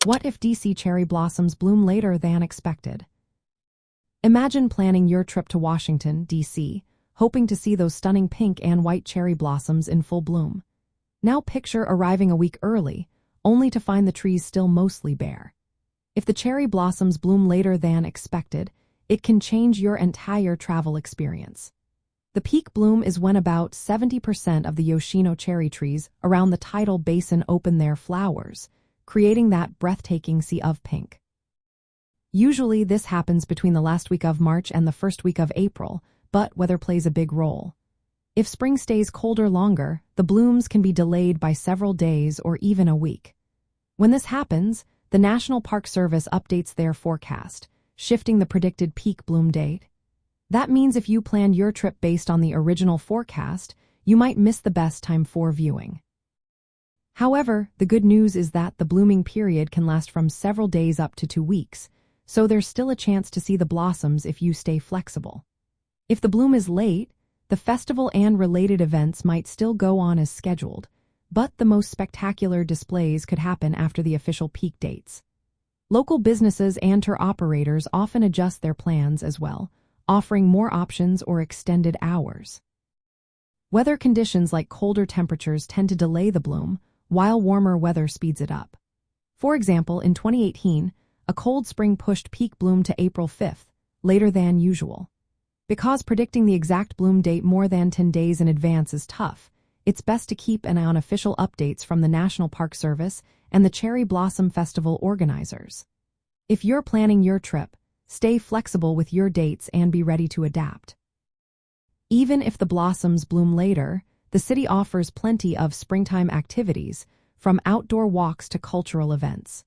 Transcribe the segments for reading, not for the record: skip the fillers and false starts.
What if DC cherry blossoms bloom later than expected? Imagine planning your trip to Washington, D.C., hoping to see those stunning pink and white cherry blossoms in full bloom. Now picture arriving a week early, only to find the trees still mostly bare. If the cherry blossoms bloom later than expected, it can change your entire travel experience. The peak bloom is when about 70% of the Yoshino cherry trees around the tidal basin open their flowers, creating that breathtaking sea of pink. Usually this happens between the last week of March and the first week of April, but weather plays a big role. If spring stays colder longer, the blooms can be delayed by several days or even a week. When this happens, the National Park Service updates their forecast, shifting the predicted peak bloom date. That means if you planned your trip based on the original forecast, you might miss the best time for viewing. However, the good news is that the blooming period can last from several days up to 2 weeks, so there's still a chance to see the blossoms if you stay flexible. If the bloom is late, the festival and related events might still go on as scheduled, but the most spectacular displays could happen after the official peak dates. Local businesses and tour operators often adjust their plans as well, offering more options or extended hours. Weather conditions like colder temperatures tend to delay the bloom, while warmer weather speeds it up. For example, in 2018, a cold spring pushed peak bloom to April 5th, later than usual. Because predicting the exact bloom date more than 10 days in advance is tough, it's best to keep an eye on official updates from the National Park Service and the Cherry Blossom Festival organizers. If you're planning your trip, stay flexible with your dates and be ready to adapt. Even if the blossoms bloom later, the city offers plenty of springtime activities, from outdoor walks to cultural events.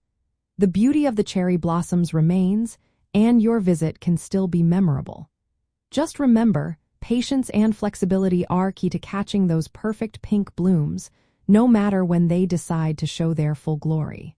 The beauty of the cherry blossoms remains, and your visit can still be memorable. Just remember, patience and flexibility are key to catching those perfect pink blooms, no matter when they decide to show their full glory.